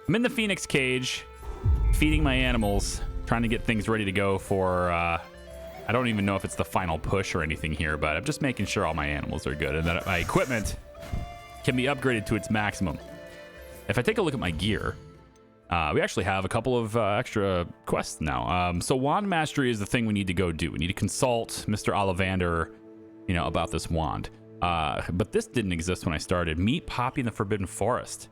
I'm in the Phoenix cage, feeding my animals, trying to get things ready to go for, I don't even know if it's the final push or anything here, but I'm just making sure all my animals are good and that my equipment can be upgraded to its maximum. If I take a look at my gear, we actually have a couple of extra quests now. So wand mastery is the thing we need to go do. We need to consult Mr. Ollivander, about this wand. But this didn't exist when I started. Meet Poppy in the Forbidden Forest.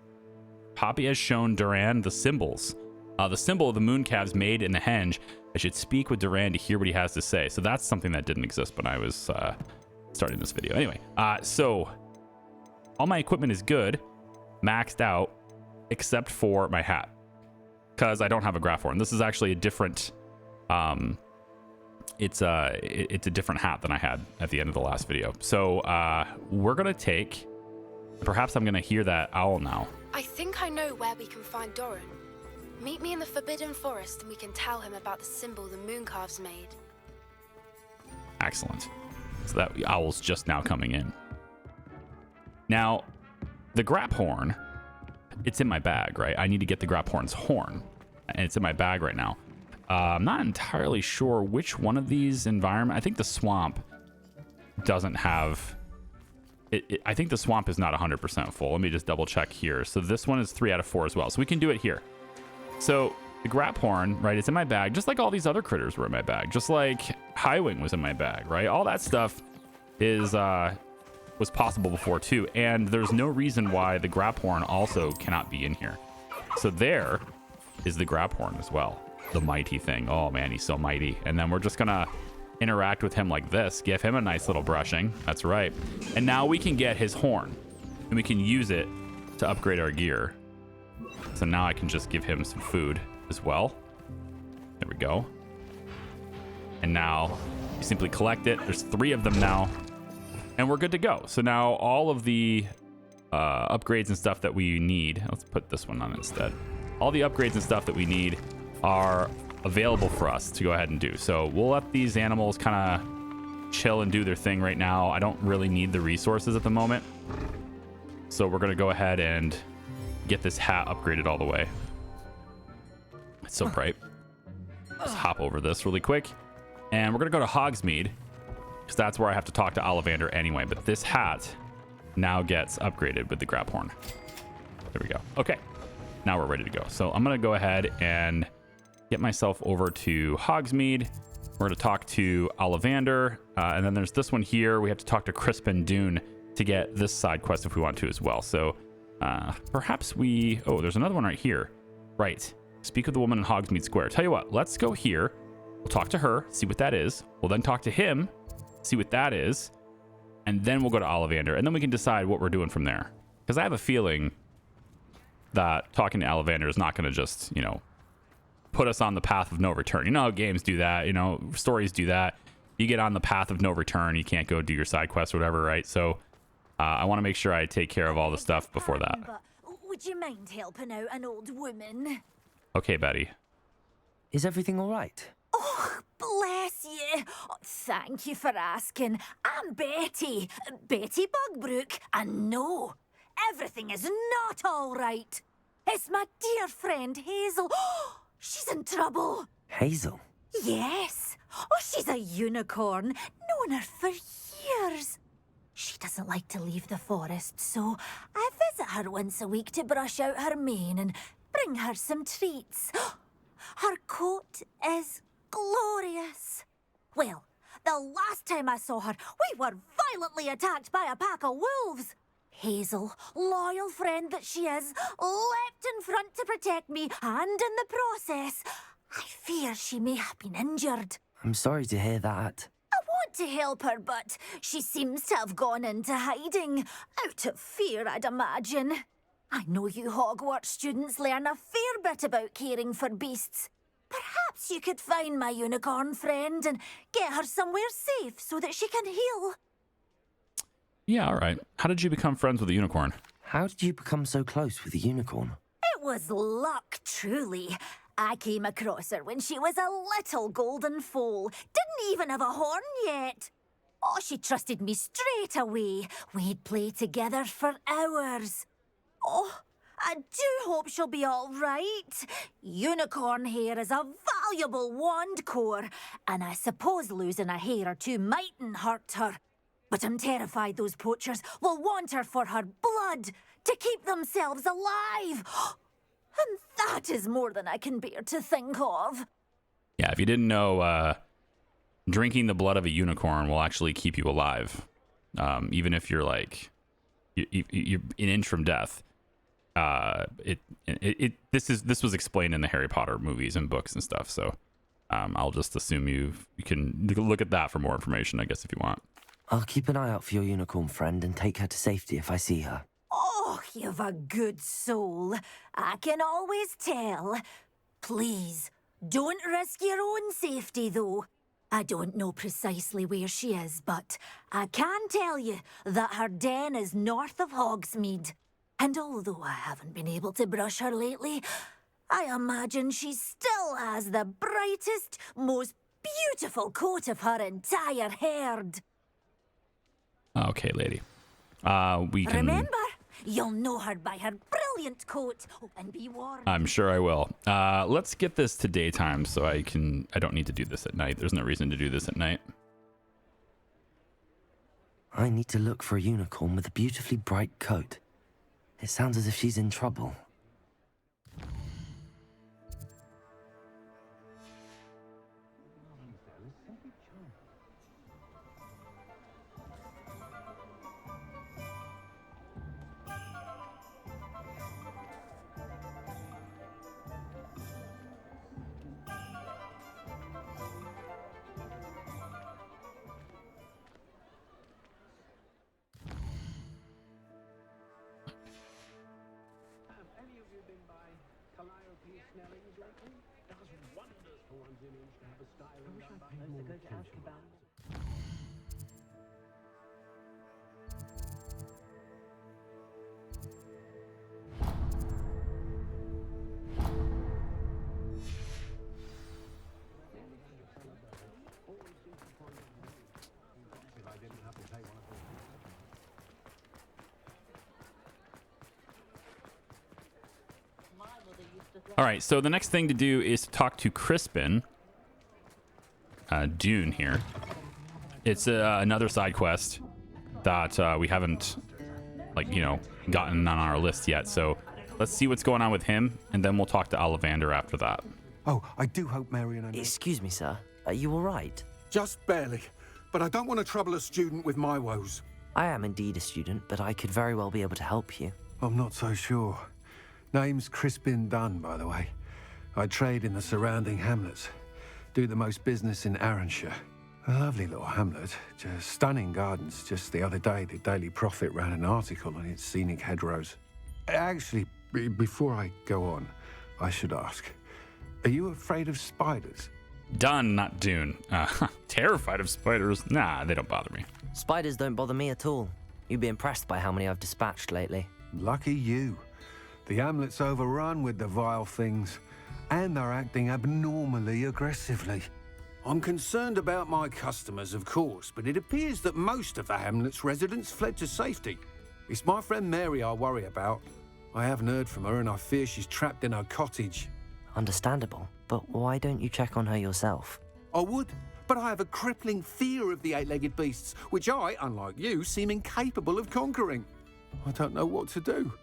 Poppy has shown Duran the symbols. The symbol of the moon calves made in the henge. I should speak with Duran to hear what he has to say. So that's something that didn't exist when I was starting this video. Anyway, so all my equipment is good, maxed out, except for my hat, because I don't have a graph horn. This is actually a different, it's a different hat than I had at the end of the last video. So we're gonna take, perhaps I'm gonna hear that owl now. I think I know where we can find Doran. Meet me in the Forbidden Forest and we can tell him about the symbol the moon calves made. Excellent. So that owl's just now coming in. Now, the grap horn, it's in my bag, right? I need to get the grap horn's horn, and it's in my bag right now. I'm not entirely sure which one of these environment. I think the swamp doesn't have it. I think the swamp is not 100% full. Let me just double check here. So this one is 3 out of 4 as well. So we can do it here. So the grap horn, right? It's in my bag, just like all these other critters were in my bag, just like Highwing was in my bag, right? All that stuff is was possible before too, and there's no reason why the grap horn also cannot be in here. So there is the grap horn as well, the mighty thing. Oh man, he's so mighty. And then we're just gonna interact with him like this, give him a nice little brushing. That's right. And now we can get his horn and we can use it to upgrade our gear. So now I can just give him some food as well. There we go. And now you simply collect it. There's 3 of them now. And we're good to go. So now all of the upgrades and stuff that we need, let's put this one on instead. All the upgrades and stuff that we need are available for us to go ahead and do. So we'll let these animals kind of chill and do their thing right now. I don't really need the resources at the moment. So we're going to go ahead and get this hat upgraded all the way. It's so bright. Let's hop over this really quick. And we're going to go to Hogsmeade, because that's where I have to talk to Ollivander anyway. But this hat now gets upgraded with the grap horn. There we go. Okay, now we're ready to go. So I'm going to go ahead and get myself over to Hogsmeade. We're going to talk to Ollivander. And then there's this one here. We have to talk to Crispin Dune to get this side quest if we want to as well. So perhaps we... Oh, there's another one right here. Right. Speak with the woman in Hogsmeade Square. Tell you what, let's go here. We'll talk to her, see what that is. We'll then talk to him, see what that is, and then we'll go to Ollivander, and then we can decide what we're doing from there. Because I have a feeling that talking to Ollivander is not going to just, put us on the path of no return. You know how games do that, stories do that. You get on the path of no return, you can't go do your side quest or whatever, right? So I want to make sure I take care of all the stuff before that. But would you mind helping out an old woman? Okay, Betty. Is everything all right? Oh, bless you. Oh, thank you for asking. I'm Betty. Betty Bugbrook. And no, everything is not all right. It's my dear friend Hazel. Oh, she's in trouble. Hazel? Yes. Oh, she's a unicorn. Known her for years. She doesn't like to leave the forest, so I visit her once a week to brush out her mane and bring her some treats. Her coat is glorious. Well, the last time I saw her, we were violently attacked by a pack of wolves. Hazel, loyal friend that she is, leapt in front to protect me, and in the process, I fear she may have been injured. I'm sorry to hear that. I want to help her, but she seems to have gone into hiding. Out of fear, I'd imagine. I know you Hogwarts students learn a fair bit about caring for beasts. Perhaps you could find my unicorn friend and get her somewhere safe so that she can heal. Yeah, all right. How did you become friends with the unicorn? How did you become so close with the unicorn? It was luck, truly. I came across her when she was a little golden foal. Didn't even have a horn yet. Oh, she trusted me straight away. We'd play together for hours. Oh, I do hope she'll be all right. Unicorn hair is a valuable wand core, and I suppose losing a hair or two mightn't hurt her. But I'm terrified those poachers will want her for her blood to keep themselves alive. And that is more than I can bear to think of. Yeah, if you didn't know, drinking the blood of a unicorn will actually keep you alive, even if you're like you're an inch from death. This was explained in the Harry Potter movies and books and stuff. So I'll just assume you can look at that for more information, I guess, if you want. I'll keep an eye out for your unicorn friend and take her to safety if I see her. Oh, you've a good soul. I can always tell. Please, don't risk your own safety, though. I don't know precisely where she is, but I can tell you that her den is north of Hogsmeade. And although I haven't been able to brush her lately, I imagine she still has the brightest, most beautiful coat of her entire herd. Okay, lady. We can... Remember, you'll know her by her brilliant coat, and be warned. I'm sure I will. Let's get this to daytime so I don't need to do this at night. There's no reason to do this at night. I need to look for a unicorn with a beautifully bright coat. It sounds as if she's in trouble. All right, so the next thing to do is to talk to Crispin. Dune here. It's another side quest that we haven't, gotten on our list yet. So let's see what's going on with him, and then we'll talk to Ollivander after that. Oh, I do hope Marion and... Excuse me, sir. Are you all right? Just barely. But I don't want to trouble a student with my woes. I am indeed a student, but I could very well be able to help you. I'm not so sure. Name's Crispin Dunn, by the way. I trade in the surrounding hamlets. Do the most business in Arranshire. A lovely little hamlet. Just stunning gardens. Just the other day, the Daily Prophet ran an article on its scenic hedgerows. Actually, before I go on, I should ask, are you afraid of spiders? Dunn, not Dune. Terrified of spiders? Nah, they don't bother me. Spiders don't bother me at all. You'd be impressed by how many I've dispatched lately. Lucky you. The hamlet's overrun with the vile things, and they're acting abnormally aggressively. I'm concerned about my customers, of course, but it appears that most of the hamlet's residents fled to safety. It's my friend Mary I worry about. I haven't heard from her, and I fear she's trapped in her cottage. Understandable, but why don't you check on her yourself? I would, but I have a crippling fear of the eight-legged beasts, which I, unlike you, seem incapable of conquering. I don't know what to do.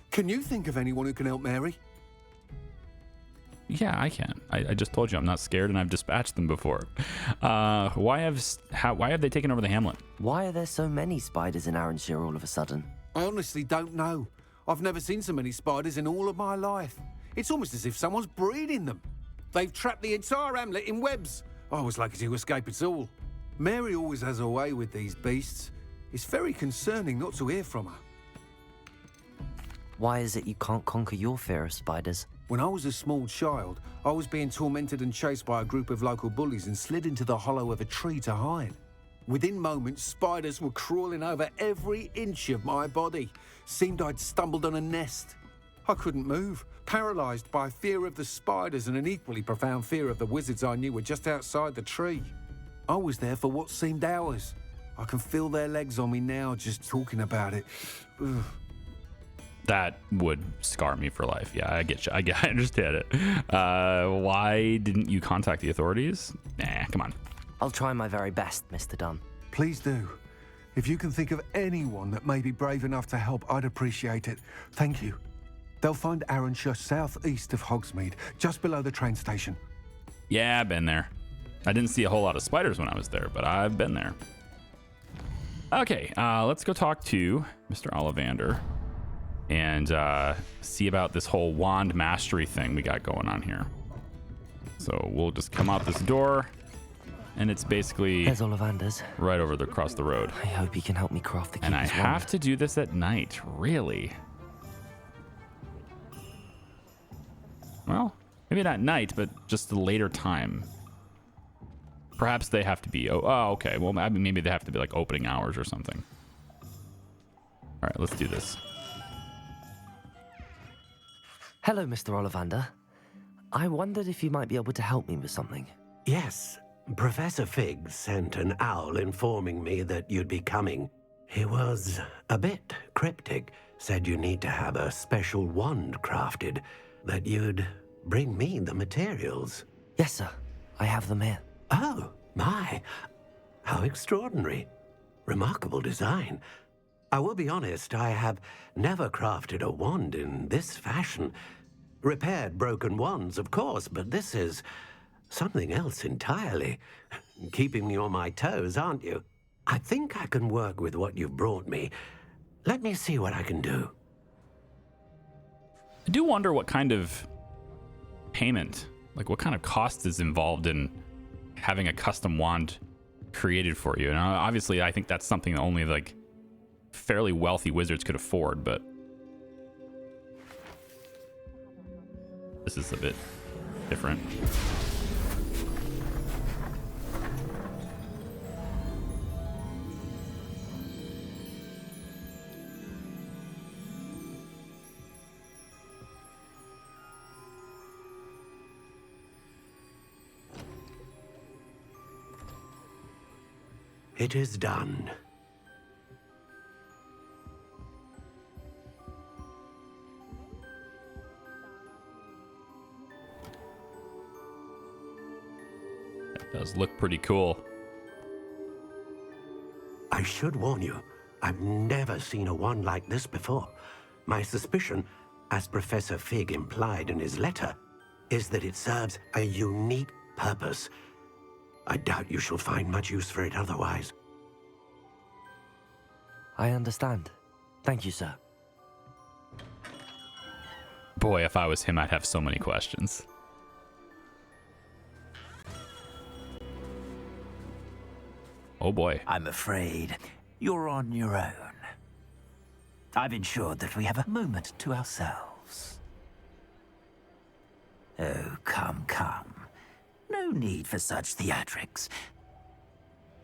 Can you think of anyone who can help Mary? Yeah, I can. I just told you I'm not scared, and I've dispatched them before. Why have they taken over the hamlet? Why are there so many spiders in Arranshire all of a sudden? I honestly don't know. I've never seen so many spiders in all of my life. It's almost as if someone's breeding them. They've trapped the entire hamlet in webs. I was lucky to escape it all. Mary always has a way with these beasts. It's very concerning not to hear from her. Why is it you can't conquer your fear of spiders? When I was a small child, I was being tormented and chased by a group of local bullies and slid into the hollow of a tree to hide. Within moments, spiders were crawling over every inch of my body. Seemed I'd stumbled on a nest. I couldn't move, paralysed by fear of the spiders and an equally profound fear of the wizards I knew were just outside the tree. I was there for what seemed hours. I can feel their legs on me now just talking about it. Ugh. That would scar me for life. Yeah, I get you. I understand it. Why didn't you contact the authorities? Nah, come on. I'll try my very best, Mr. Dunn. Please do. If you can think of anyone that may be brave enough to help, I'd appreciate it. Thank you. They'll find Arranshire southeast of Hogsmeade, just below the train station. Yeah, I've been there. I didn't see a whole lot of spiders when I was there, but I've been there. Okay, let's go talk to Mr. Ollivander and see about this whole wand mastery thing we got going on here. So we'll just come out this door, and it's basically There's Ollivander's. right over across the road. I hope he can help me craft the And I keeper's have wand. to do this at night, really? Well, maybe not night, but just a later time. Perhaps they have to be, oh, okay. Well, I mean, maybe they have to be like opening hours or something. All right, let's do this. Hello, Mr. Ollivander. I wondered if you might be able to help me with something. Yes, Professor Fig sent an owl informing me that you'd be coming. He was a bit cryptic, said you need to have a special wand crafted, that you'd bring me the materials. Yes, sir. I have them here. Oh, my. How extraordinary. Remarkable design. I will be honest, I have never crafted a wand in this fashion. Repaired broken wands, of course, but this is something else entirely. Keeping me on my toes, aren't you? I think I can work with what you've brought me. Let me see what I can do. I do wonder what kind of payment, like what kind of cost is involved in having a custom wand created for you. And obviously, I think that's something that only like fairly wealthy wizards could afford, but this is a bit different. It is done. That does look pretty cool. I should warn you, I've never seen a wand like this before. My suspicion, as Professor Fig implied in his letter, is that it serves a unique purpose. I doubt you shall find much use for it otherwise. I understand. Thank you, sir. Boy, if I was him, I'd have so many questions. Oh boy. I'm afraid you're on your own. I've ensured that we have a moment to ourselves. Oh, come, come. No need for such theatrics.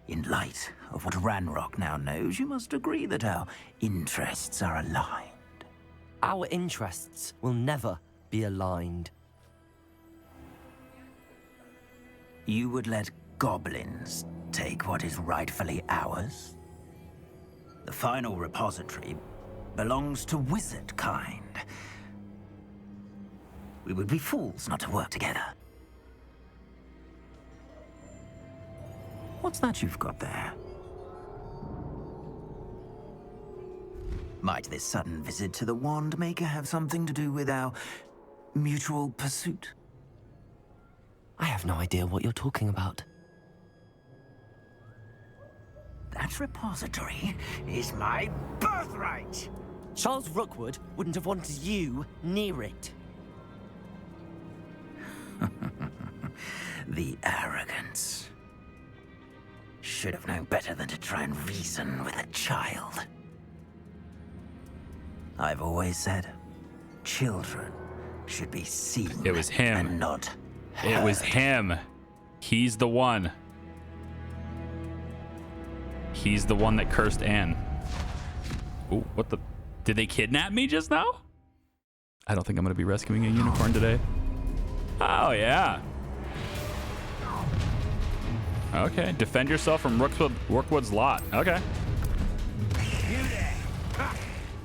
In light of what Ranrock now knows, you must agree that our interests are aligned. Our interests will never be aligned. You would let goblins take what is rightfully ours? The final repository belongs to wizard kind. We would be fools not to work together. What's that you've got there? Might this sudden visit to the Wand Maker have something to do with our mutual pursuit? I have no idea what you're talking about. That repository is my birthright! Charles Rookwood wouldn't have wanted you near it. The arrogance. Should have known better than to try and reason with a child. I've always said, children should be seen It was him. and not It was heard. him. He's the one. He's the one that cursed Anne. Ooh, what the? Did they kidnap me just now? I don't think I'm going to be rescuing a unicorn today. Oh, yeah. Okay, defend yourself from Rookwood's lot. Okay.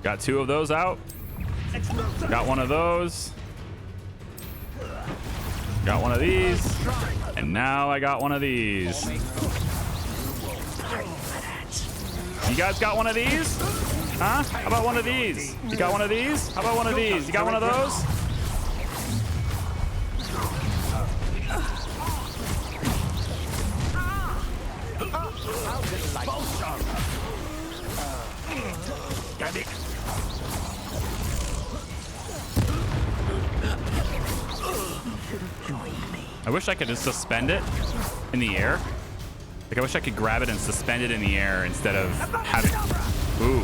Got two of those out. Got one of those. Got one of these. And now I got one of these. You guys got one of these? Huh? How about one of these? You got one of these? How about one of these? You got one of those? I wish I could just suspend it in the air. Like, I wish I could grab it and suspend it in the air instead of having... Ooh.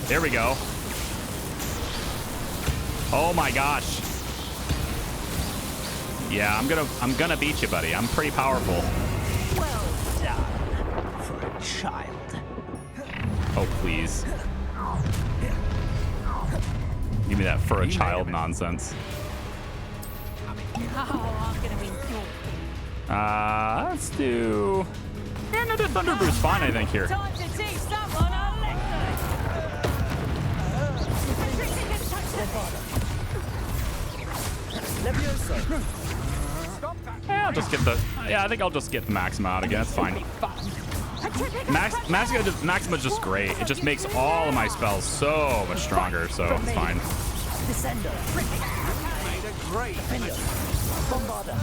There we go. Oh my gosh. Yeah, I'm gonna beat you, buddy. I'm pretty powerful. Well done for a child. Oh, please. Give me that for a child nonsense. Let's do... Yeah, no, the Thunder Brew's fine, I think, here. Time to teach someone a Yeah, I'll just get the... Yeah, I think I'll just get the Maxima out again. It's fine. Maxima's just great. It just makes all of my spells so much stronger, so it's fine. Descender. Made a great Bombarder.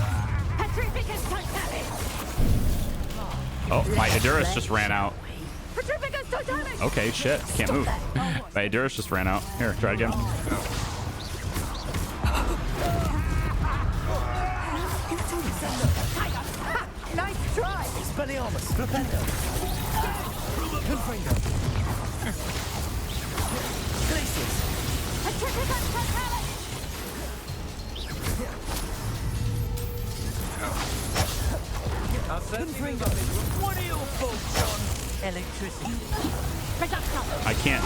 Oh, my Edurus just ran out. Okay, shit. Can't move. My Edurus just ran out. Here, try it again. Nice try. Expelliarmus. Flipendo. Confringo. Glacius. What are your thoughts on electricity? I can't.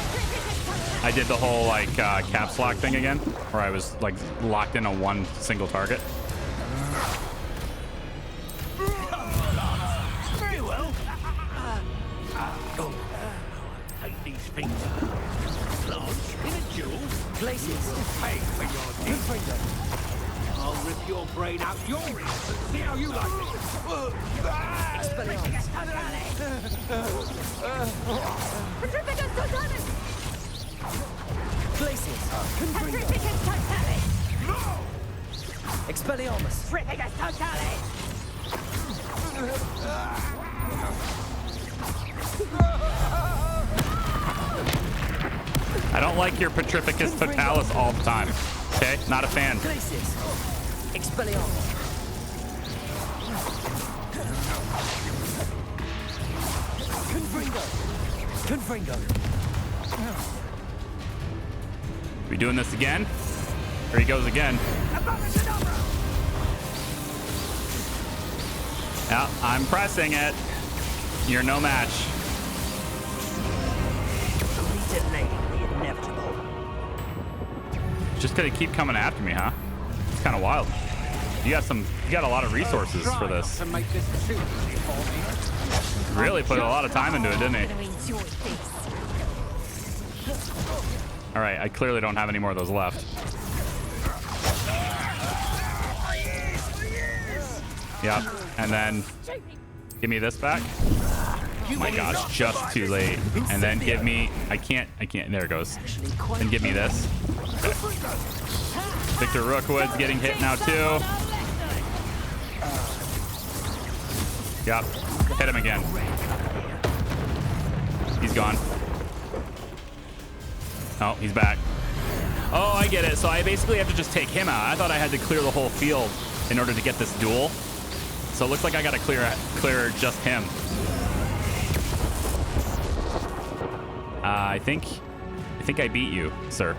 I did the whole, like, caps lock thing again, where I was, like, locked in on one single target. Very well. Take these fingers. Lodge in a duel. Glacius. pay for your deeds. I'll rip your brain out your ears and see how you like it. Expelliarmus. Glacius. Confringo. Expelliarmus. I don't like your Petrificus Totalis all the time. Okay? Not a fan. Glacius. Expelliarmus. Confringo. We doing this again? Here he goes again. Yeah, I'm pressing it. You're no match. Delaying the inevitable. Just gonna keep coming after me, huh? It's kind of wild. You got a lot of resources for this. To make this too easy for me. Really put a lot of time into it, didn't he? All right, I clearly don't have any more of those left. Yep, and then give me this back. Oh my gosh, just too late. And then give me, I can't, there it goes. Then give me this. Okay. Victor Rookwood's getting hit now too. Yep, hit him again. He's gone. Oh, he's back. Oh, I get it. So I basically have to just take him out. I thought I had to clear the whole field in order to get this duel. So it looks like I gotta clear just him. I think I beat you, sir.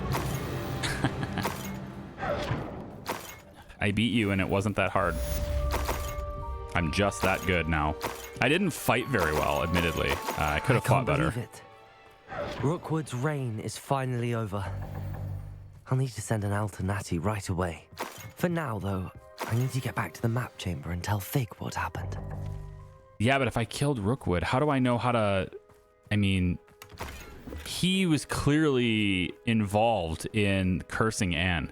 I beat you and it wasn't that hard. I'm just that good now. I didn't fight very well, admittedly. I could have fought better. Believe it. Rookwood's reign is finally over. I'll need to send an Alternati right away. For now, though, I need to get back to the map chamber and tell Fig what happened. Yeah, but if I killed Rookwood, how do I know how to... I mean... he was clearly involved in cursing Anne.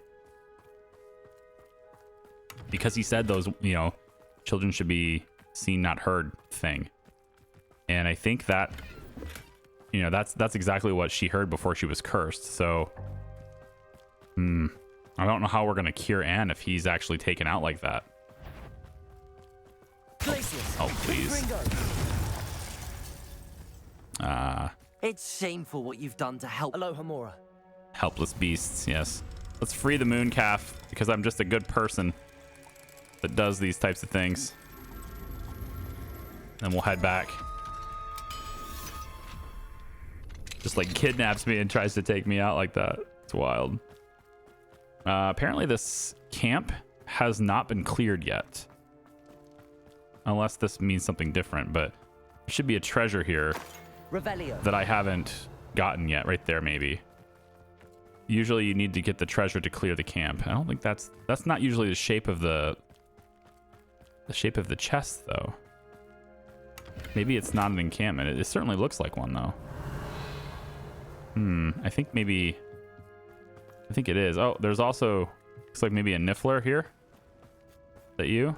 Because he said those, you know, children should be seen, not heard thing. And I think that, you know, that's exactly what she heard before she was cursed. So, I don't know how we're going to cure Anne if he's actually taken out like that. Oh, please. It's shameful what you've done to help. Aloha Mora. Helpless beasts, yes. Let's free the moon calf because I'm just a good person that does these types of things. Then we'll head back. Just like kidnaps me and tries to take me out like that. It's wild. Apparently this camp has not been cleared yet. Unless this means something different, but there should be a treasure here Revelio. that I haven't gotten yet. Right there, maybe. Usually you need to get the treasure to clear the camp. I don't think that's not usually the shape of the chest, though. Maybe it's not an encampment. It certainly looks like one, though. I think it is. Oh, there's also, looks like maybe a niffler here. Is that you?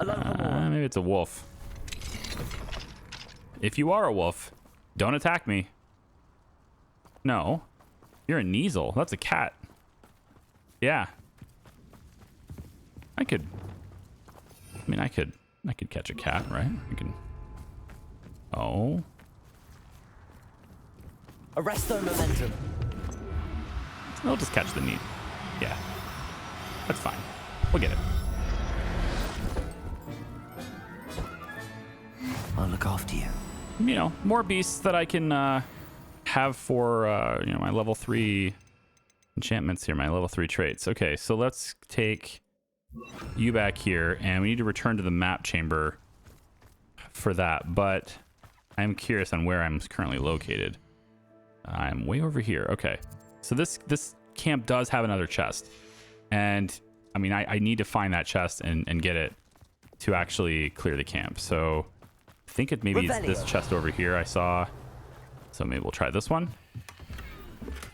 Maybe it's a wolf. If you are a wolf, don't attack me. No, you're a Kneasel. That's a cat. Yeah. I could catch a cat, right? I can. Oh. Arresto momentum. I'll just catch the need. Yeah. That's fine. We'll get it. I'll look after you. You know, more beasts that I can have for, you know, my level 3 enchantments here, my level 3 traits. Okay, so let's take you back here, and we need to return to the map chamber for that, but I'm curious on where I'm currently located. I'm way over here. Okay, so this camp does have another chest, and I mean, I need to find that chest and get it to actually clear the camp. So I think it maybe it's this chest over here I saw. So maybe we'll try this one.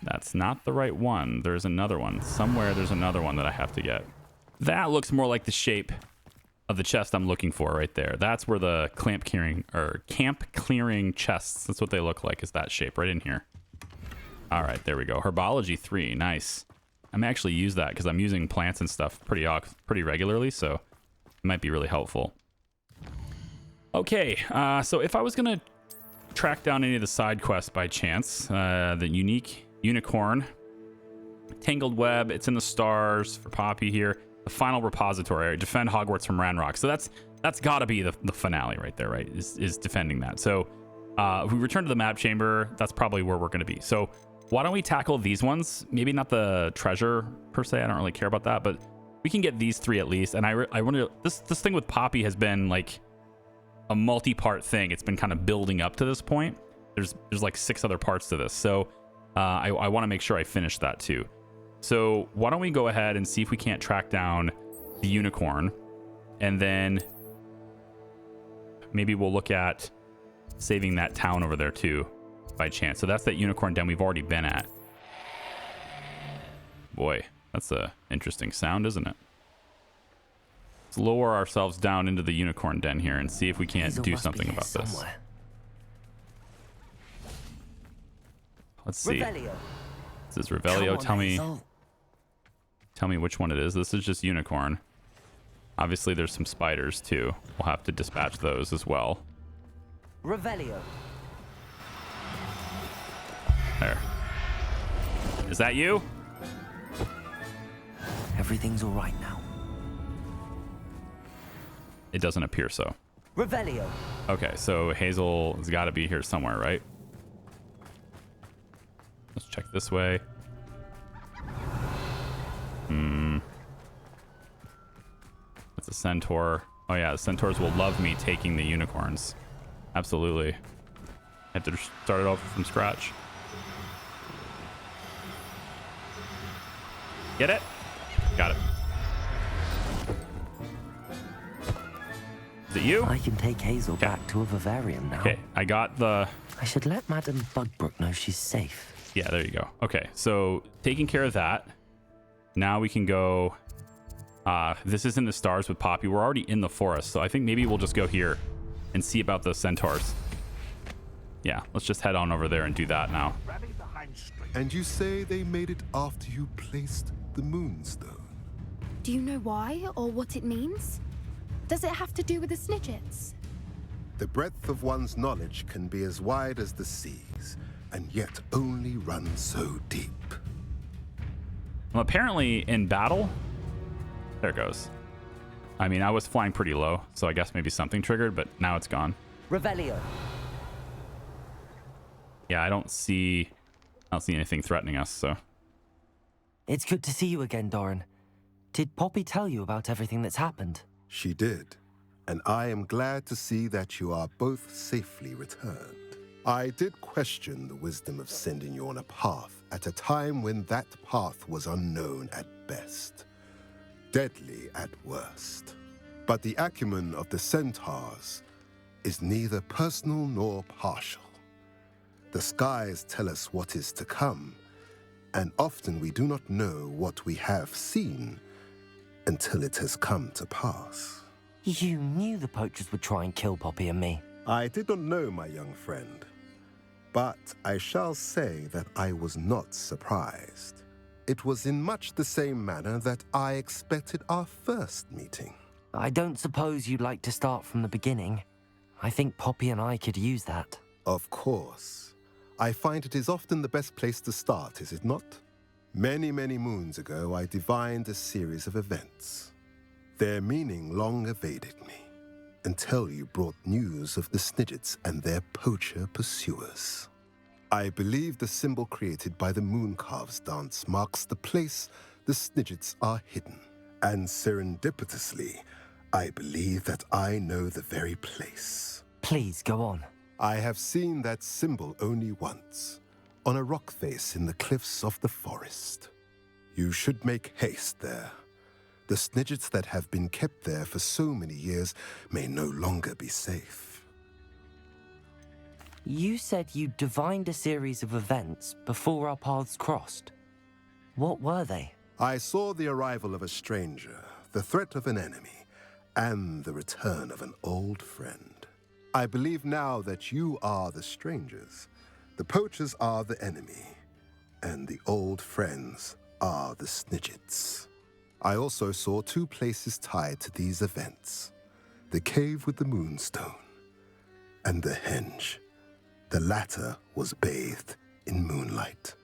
That's not the right one. There's another one. Somewhere there's another one that I have to get. That looks more like the shape of the chest I'm looking for right there. That's where the camp clearing chests, that's what they look like, is that shape right in here. All right, there we go. Herbology 3, nice. I may actually use that because I'm using plants and stuff pretty regularly, so it might be really helpful. Okay, so if I was going to track down any of the side quests by chance, the unique unicorn, tangled web, it's in the stars for Poppy here. The final repository, defend Hogwarts from Ranrock. So that's got to be the finale right there, right? Is defending that. So if we return to the map chamber, that's probably where we're going to be. So why don't we tackle these ones? Maybe not the treasure per se. I don't really care about that, but we can get these 3 at least. And I want to. This thing with Poppy has been like a multi-part thing. It's been kind of building up to this point. There's like 6 other parts to this. So I want to make sure I finish that too. So why don't we go ahead and see if we can't track down the unicorn, and then maybe we'll look at saving that town over there too by chance. So that's that unicorn den we've already been at. Boy, that's a interesting sound, isn't it? Let's lower ourselves down into the unicorn den here and see if we can't do something about this. Let's see. This is Revelio. Tell me which one it is. This is just unicorn. Obviously, there's some spiders too. We'll have to dispatch those as well. Revelio. There. Is that you? Everything's all right now. It doesn't appear so. Revelio. Okay, so Hazel has got to be here somewhere, right? Let's check this way. That's a centaur. Oh yeah, the centaurs will love me taking the unicorns. Absolutely. I have to start it over from scratch. Get it? Got it. Is it you? I can take Hazel back to a vivarium now. Okay, I got the... I should let Madame Bugbrook know she's safe. Yeah, there you go. Okay, so taking care of that. Now we can go... this is in the stars with Poppy. We're already in the forest, so I think maybe we'll just go here and see about the centaurs. Yeah, let's just head on over there and do that now. And you say they made it after you placed the moonstone? Do you know why or what it means? Does it have to do with the Snidgets? The breadth of one's knowledge can be as wide as the seas, and yet only run so deep. Well, apparently in battle... There it goes. I mean, I was flying pretty low, so I guess maybe something triggered, but now it's gone. Revelio. Yeah, I don't see anything threatening us, so... It's good to see you again, Doran. Did Poppy tell you about everything that's happened? She did, and I am glad to see that you are both safely returned. I did question the wisdom of sending you on a path at a time when that path was unknown at best, deadly at worst. But the acumen of the centaurs is neither personal nor partial. The skies tell us what is to come, and often we do not know what we have seen until it has come to pass. You knew the poachers would try and kill Poppy and me. I did not know, my young friend, but I shall say that I was not surprised. It was in much the same manner that I expected our first meeting. I don't suppose you'd like to start from the beginning. I think Poppy and I could use that. Of course. I find it is often the best place to start, is it not? Many, many moons ago, I divined a series of events. Their meaning long evaded me, until you brought news of the Snidgets and their poacher pursuers. I believe the symbol created by the Mooncalves dance marks the place the Snidgets are hidden. And serendipitously, I believe that I know the very place. Please, go on. I have seen that symbol only once, on a rock face in the cliffs of the forest. You should make haste there. The Snidgets that have been kept there for so many years may no longer be safe. You said you divined a series of events before our paths crossed. What were they? I saw the arrival of a stranger, the threat of an enemy, and the return of an old friend. I believe now that you are the strangers, the poachers are the enemy, and the old friends are the Snidgets. I also saw two places tied to these events, the cave with the moonstone and the henge. The latter was bathed in moonlight.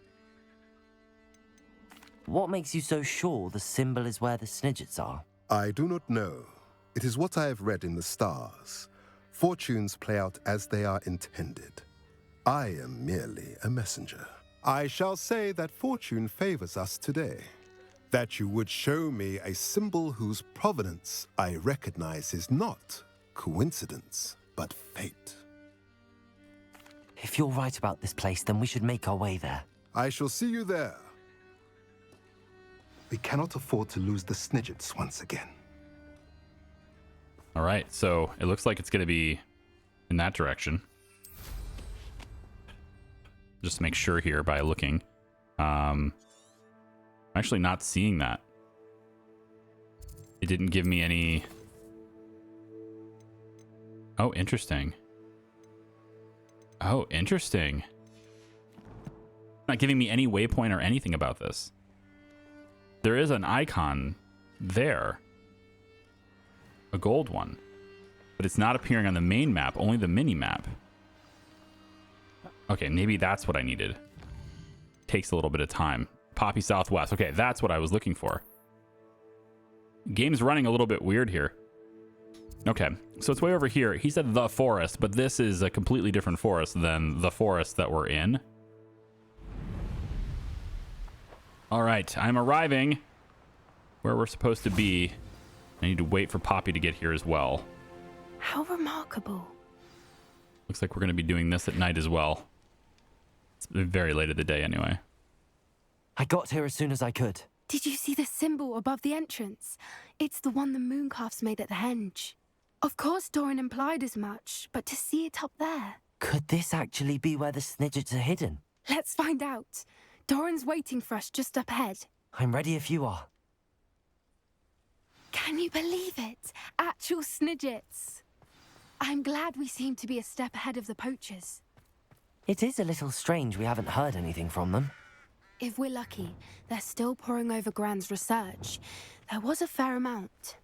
What makes you so sure the symbol is where the Snidgets are? I do not know. It is what I have read in the stars. Fortunes play out as they are intended. I am merely a messenger. I shall say that fortune favors us today. That you would show me a symbol whose provenance I recognize is not coincidence, but fate. If you're right about this place, then we should make our way there. I shall see you there. We cannot afford to lose the Snidgets once again. All right, so it looks like it's going to be in that direction. Just make sure here by looking. I'm actually not seeing that. It didn't give me any... Oh, interesting. Oh, interesting. Not giving me any waypoint or anything about this. There is an icon there. A gold one. But it's not appearing on the main map, only the mini map. Okay, maybe that's what I needed. Takes a little bit of time. Poppy Southwest. Okay, that's what I was looking for. Game's running a little bit weird here. Okay, so it's way over here. He said the forest, but this is a completely different forest than the forest that we're in. All right, I'm arriving where we're supposed to be. I need to wait for Poppy to get here as well. How remarkable. Looks like we're going to be doing this at night as well. It's very late in the day anyway. I got here as soon as I could. Did you see the symbol above the entrance? It's the one the Mooncalves made at the henge. Of course Doran implied as much, but to see it up there... Could this actually be where the Snidgets are hidden? Let's find out. Doran's waiting for us just up ahead. I'm ready if you are. Can you believe it? Actual Snidgets. I'm glad we seem to be a step ahead of the poachers. It is a little strange we haven't heard anything from them. If we're lucky, they're still poring over Gran's research. There was a fair amount.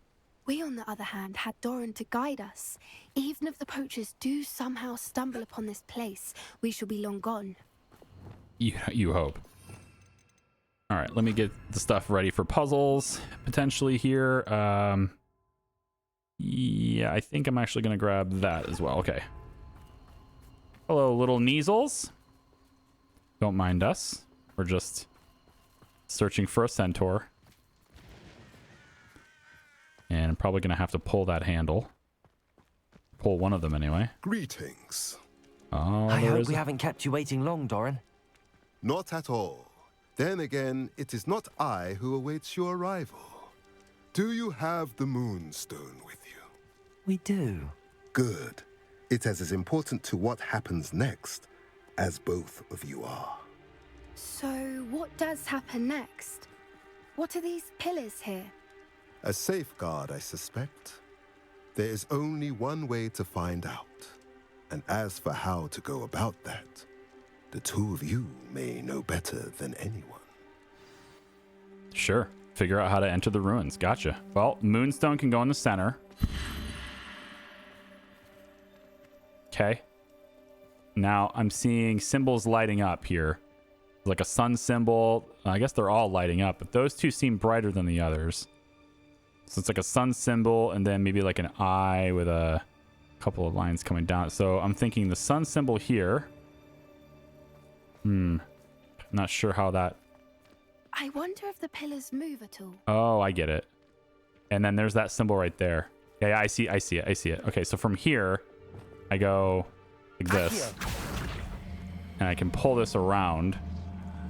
We, on the other hand, had Doran to guide us. Even if the poachers do somehow stumble upon this place, we shall be long gone. You hope. All right, let me get the stuff ready for puzzles, potentially here. Yeah, I think I'm actually going to grab that as well. Okay. Hello, little Kneasels. Don't mind us. We're just searching for a centaur. And I'm probably going to have to pull that handle. Pull one of them anyway. Greetings. Oh, I hope we haven't kept you waiting long, Doran. Not at all. Then again, it is not I who awaits your arrival. Do you have the Moonstone with you? We do. Good. It is as important to what happens next as both of you are. So, what does happen next? What are these pillars here? A safeguard, I suspect. There is only one way to find out. And as for how to go about that, the two of you may know better than anyone. Sure. Figure out how to enter the ruins. Gotcha. Well, Moonstone can go in the center. Okay. Now I'm seeing symbols lighting up here. Like a sun symbol. I guess they're all lighting up, but those two seem brighter than the others. So it's like a sun symbol and then maybe like an eye with a couple of lines coming down. So I'm thinking the sun symbol here. Not sure how that... I wonder if the pillars move at all. Oh, I get it. And then there's that symbol right there. Yeah, I see it. Okay, so from here, I go like this. And I can pull this around.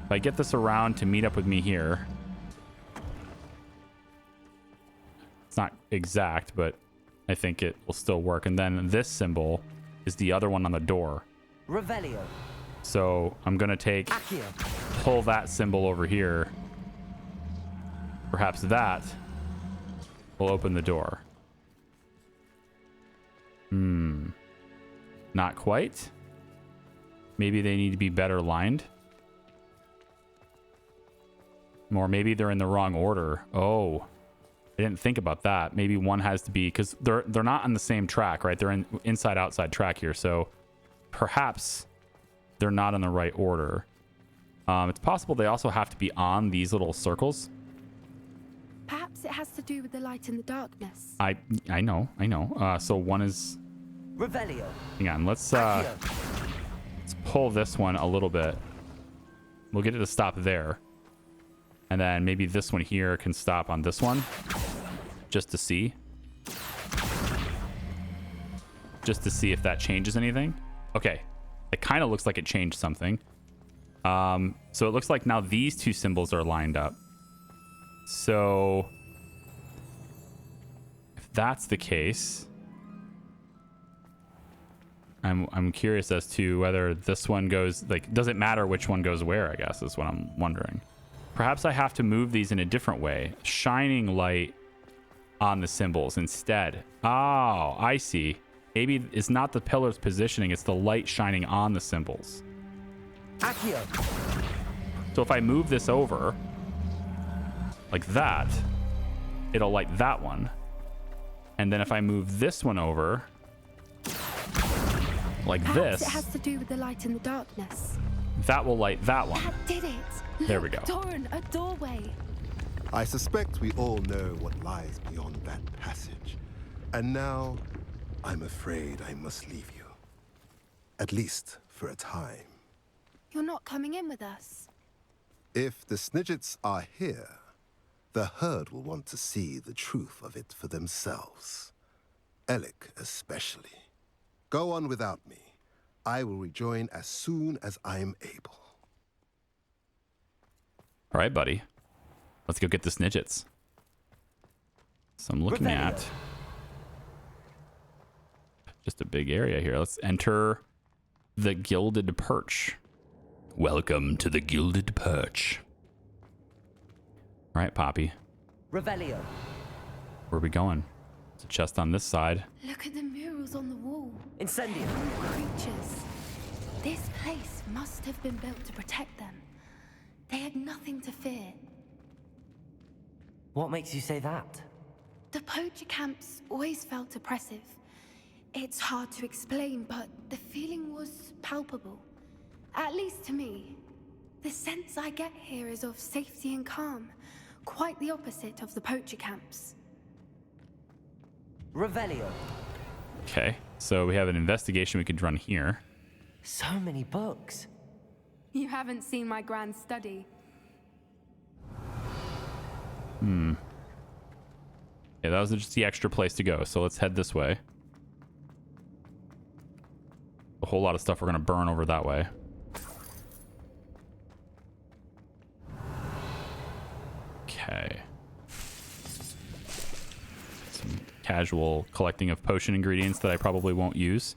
If I get this around to meet up with me here... It's not exact, but I think it will still work. And then this symbol is the other one on the door. Revelio. So I'm going to pull that symbol over here. Perhaps that will open the door. Not quite. Maybe they need to be better lined. Or maybe they're in the wrong order. Oh, I didn't think about that. Maybe one has to be, because they're not on the same track, right? They're in inside-outside track here. So perhaps they're not in the right order. It's possible they also have to be on these little circles. Perhaps it has to do with the light and the darkness. I know. So one is... Revelio. Hang on, let's pull this one a little bit. We'll get it to stop there. And then maybe this one here can stop on this one. Just to see. Just to see if that changes anything. Okay. It kind of looks like it changed something. So it looks like now these two symbols are lined up. So if that's the case, I'm curious as to whether this one goes, like, does it matter which one goes where, I guess, is what I'm wondering. Perhaps I have to move these in a different way. Shining light on the symbols instead. Oh, I see. Maybe it's not the pillar's positioning, it's the light shining on the symbols. Accio. So if I move this over like that, it'll light that one. And then if I move this one over like Perhaps this, it has to do with the light and the darkness. that will light that one. That did it. There we go. Doran, a doorway. I suspect we all know what lies beyond that passage. And now, I'm afraid I must leave you. At least for a time. You're not coming in with us. If the Snidgets are here, the herd will want to see the truth of it for themselves. Alec especially. Go on without me. I will rejoin as soon as I'm able. All right, buddy. Let's go get the Snidgets. So I'm looking at just a big area here. Let's enter the Gilded Perch. Welcome to the Gilded Perch. All right, Poppy. Revelio. Where are we going? There's a chest on this side. Look at the murals on the wall. Incendio. Creatures. This place must have been built to protect them. They had nothing to fear. What makes you say that? The poacher camps always felt oppressive. It's hard to explain, but the feeling was palpable. At least to me. The sense I get here is of safety and calm. Quite the opposite of the poacher camps. Revelio. Okay, so we have an investigation we could run here. So many books. You haven't seen my grand study. Yeah, that was just the extra place to go. So let's head this way. A whole lot of stuff we're going to burn over that way. Okay. Some casual collecting of potion ingredients that I probably won't use.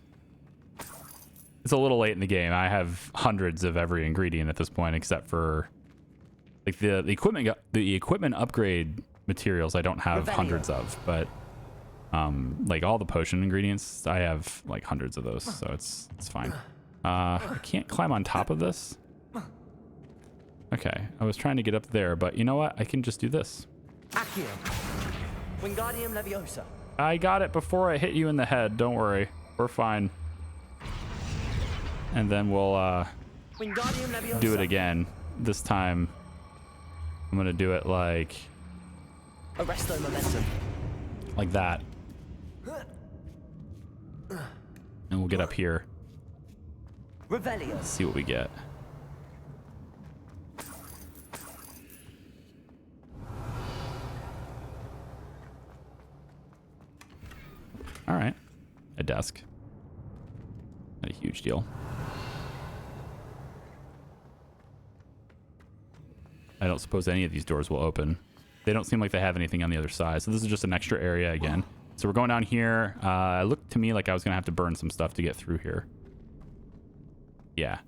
It's a little late in the game. I have hundreds of every ingredient at this point, except for like the equipment upgrade materials. I don't have hundreds of, but like all the potion ingredients, I have like hundreds of those, so it's fine. I can't climb on top of this. Okay, I was trying to get up there, but you know what? I can just do this. Accio. Wingardium Leviosa. I got it before I hit you in the head. Don't worry, we're fine. And then we'll Wingardium Leviosa. do it again. This time, I'm gonna do it like Arresto Momentum. like that, and we'll get up here. Revelio. See what we get. All right, a desk. Not a huge deal. I don't suppose any of these doors will open. They don't seem like they have anything on the other side. So this is just an extra area again. So we're going down here. It looked to me like I was going to have to burn some stuff to get through here. Yeah.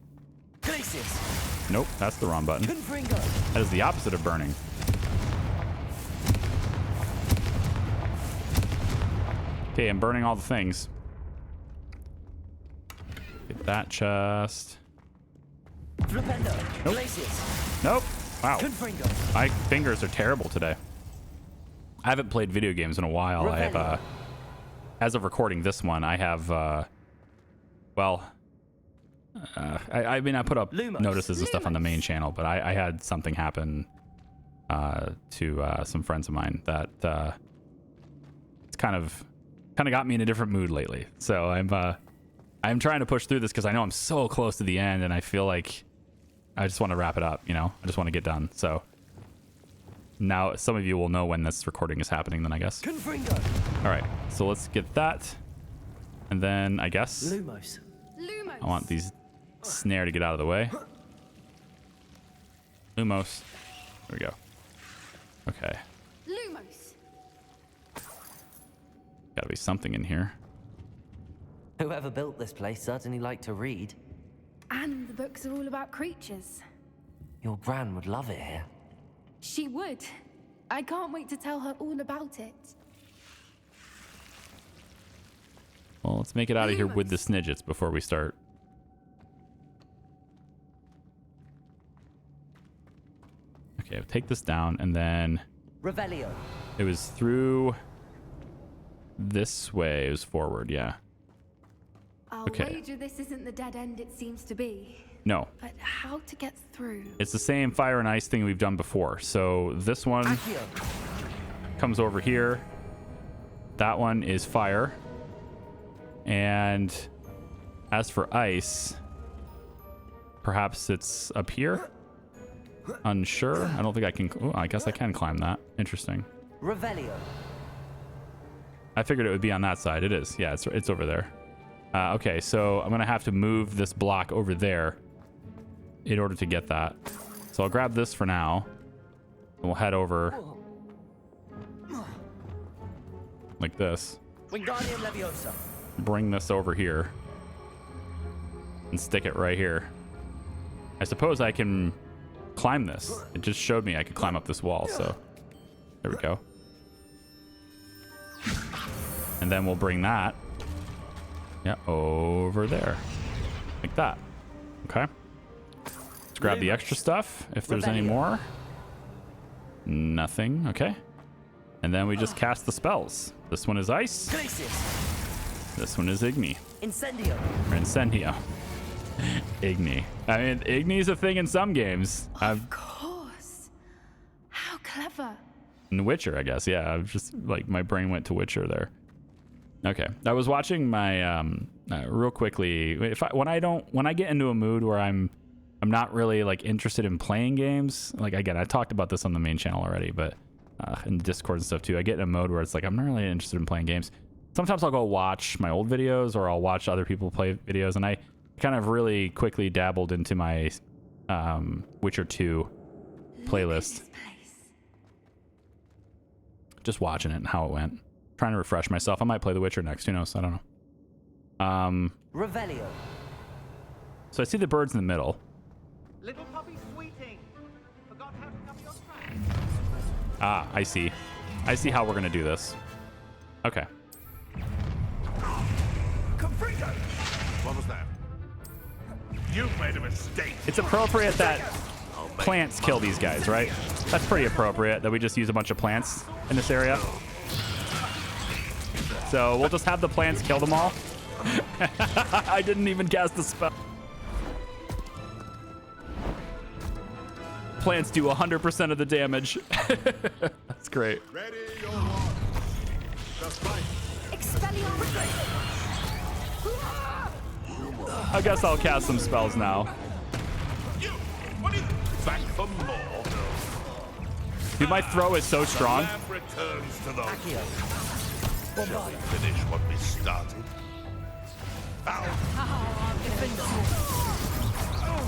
Glacius. Nope, that's the wrong button. That is the opposite of burning. Okay, I'm burning all the things. Get that chest. Flipendo. Nope. Glacius. Nope. Wow. Confringo. My fingers are terrible today. I haven't played video games in a while. I have, as of recording this one, I have, I mean, I put up notices and stuff on the main channel, but I had something happen to some friends of mine that it's kind of got me in a different mood lately. So I'm trying to push through this because I know I'm so close to the end, and I feel like I just want to wrap it up, you know? I just want to get done. So now some of you will know when this recording is happening then, I guess. Confringo. All right, so let's get that. And then I guess Lumos. I want these snare to get out of the way. Lumos. There we go. Okay. Lumos. Gotta be something in here. Whoever built this place certainly liked to read. And the books are all about creatures. Your gran would love it here. She would. I can't wait to tell her all about it. Well, let's make it out of here with the SNIDGETS before we start. Okay, I'll take this down, and then Revelio. it was through this way. It was forward, yeah. I'll Okay. wager this isn't the dead end it seems to be. No, But how to get through? it's the same fire and ice thing we've done before. So this one Accio. comes over here. That one is fire. And as for ice, perhaps it's up here? Unsure. I don't think I can. Oh, I guess I can climb that. Interesting. Revelio. I figured it would be on that side. It is. Yeah, it's over there. Okay, so I'm going to have to move this block over there in order to get that. So I'll grab this for now. And we'll head over like this. Wingardium Leviosa. bring this over here and stick it right here. I suppose I can climb this. It just showed me I could climb up this wall, so there we go. And then we'll bring that, yeah, over there, like that. Okay. Let's grab the extra stuff if there's any more. Nothing. Okay. And then we just cast the spells. This one is ice. This one is Igni. Incendio. Or Incendio. Igni. I mean, Igni is a thing in some games. Of course. How clever. In Witcher, I guess. Yeah, I've just like my brain went to Witcher there. Okay, I was watching my real quickly. When I get into a mood where I'm not really like interested in playing games. Like again, I talked about this on the main channel already, but in Discord and stuff too. I get in a mode where it's like I'm not really interested in playing games. Sometimes I'll go watch my old videos or I'll watch other people play videos, and I kind of really quickly dabbled into my Witcher 2 playlist. Just watching it and how it went. Trying to refresh myself. I might play The Witcher next. Who knows? I don't know. Revelio. So I see the birds in the middle. Little puppy sweeting. Forgot how to cover your tracks. Ah, I see. I see how we're gonna do this. Okay. What was that? You made a mistake. It's appropriate that plants kill these guys, right? That's pretty appropriate that we just use a bunch of plants in this area. So we'll just have the plants kill them all. I didn't even cast the spell. Plants do 100% of the damage. That's great. Ready your launch. Just fight. I guess I'll cast some spells now. You. What is it? Back for more. Dude, my throw is so strong. The lamp returns to the Shall we finish what we started?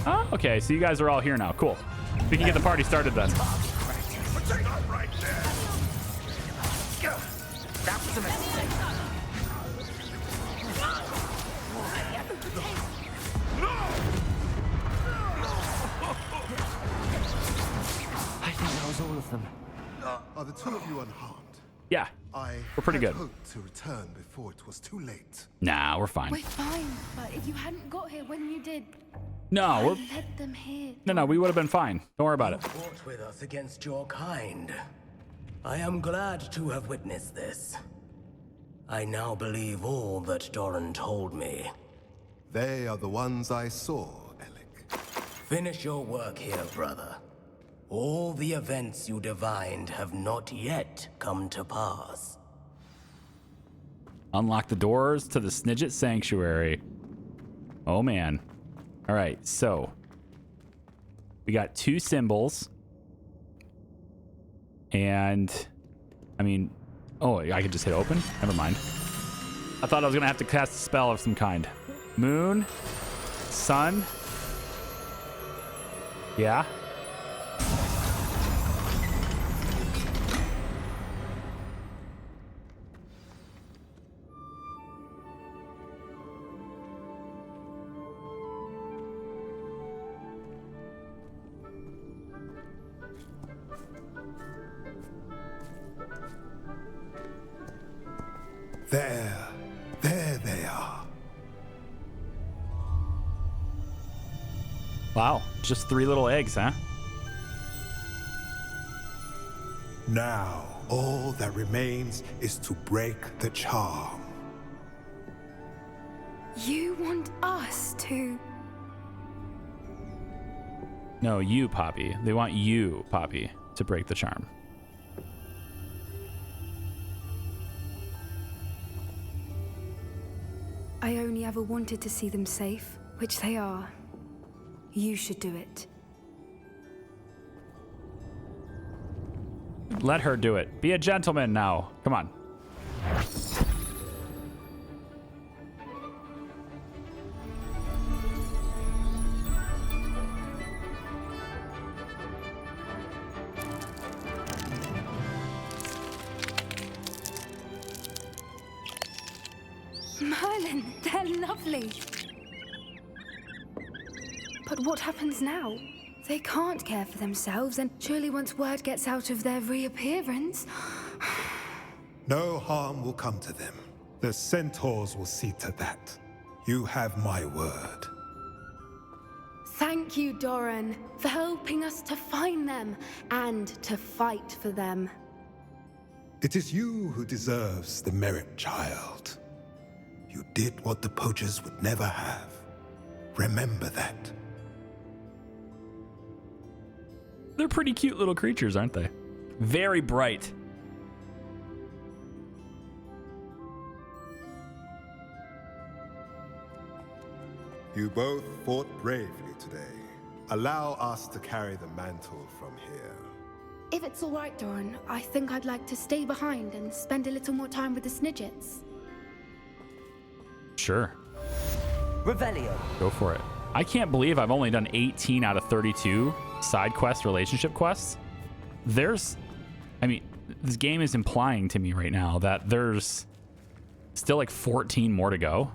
Oh, okay, so you guys are all here now. Cool. We can get the party started then. Stop right there. That was a mistake. I think that was all of them. Are the two of you unharmed? Yeah, we're pretty good. I hoped to return before it was too late. Nah, we're fine. We're fine, but if you hadn't got here when you did, No, I we're led them here. no, we would have been fine. Don't worry about it. Fought with us against your kind. I am glad to have witnessed this. I now believe all that Doran told me. They are the ones I saw, Alec. Finish your work here, brother. All the events you divined have not yet come to pass. Unlock the doors to the Snidget Sanctuary. Oh man. All right, so we got 2 symbols. And I mean, oh, I could just hit open? Never mind. I thought I was gonna have to cast a spell of some kind. Moon, sun. Yeah. There they are. Wow, just 3 little eggs, huh? Now, all that remains is to break the charm. You want us to? No, you, Poppy. They want you, Poppy, to break the charm. I only ever wanted to see them safe, which they are. You should do it. Let her do it. Be a gentleman now. Come on. Merlin, they're lovely. But what happens now? They can't care for themselves, and surely once word gets out of their reappearance... No harm will come to them. The centaurs will see to that. You have my word. Thank you, Doran, for helping us to find them and to fight for them. It is you who deserves the merit, child. You did what the poachers would never have. Remember that. They're pretty cute little creatures, aren't they? Very bright. You both fought bravely today. Allow us to carry the mantle from here. If it's all right, Doran, I think I'd like to stay behind and spend a little more time with the SNIDGETS. Sure. Revelio. Go for it. I can't believe I've only done 18 out of 32 side quest relationship quests. I mean, this game is implying to me right now that there's still like 14 more to go.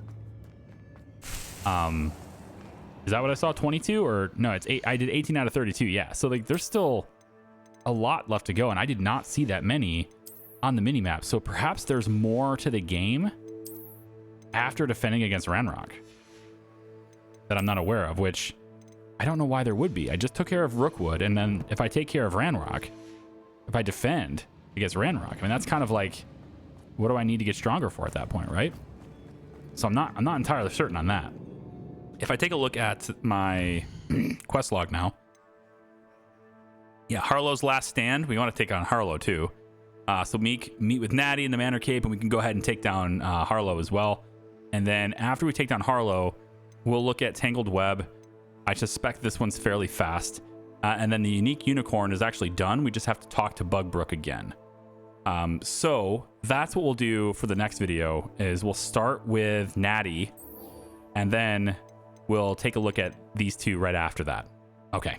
Is that what I saw? 22 or no, it's 8. I did 18 out of 32. Yeah. So like there's still a lot left to go, and I did not see that many on the mini map. So perhaps there's more to the game after defending against Ranrock that I'm not aware of, which I don't know why there would be. I just took care of Rookwood, and then if I take care of Ranrock, if I defend against Ranrock, I mean, that's kind of like, what do I need to get stronger for at that point, right? So I'm not entirely certain on that. If I take a look at my quest log now, yeah, Harlow's last stand. We want to take on Harlow too. So meet with Natty in the Manor Cape, and we can go ahead and take down Harlow as well. And then after we take down Harlow, we'll look at Tangled Web. I suspect this one's fairly fast. And then the unique unicorn is actually done. We just have to talk to Bugbrook again. So that's what we'll do for the next video, is we'll start with Natty, and then we'll take a look at these two right after that. Okay.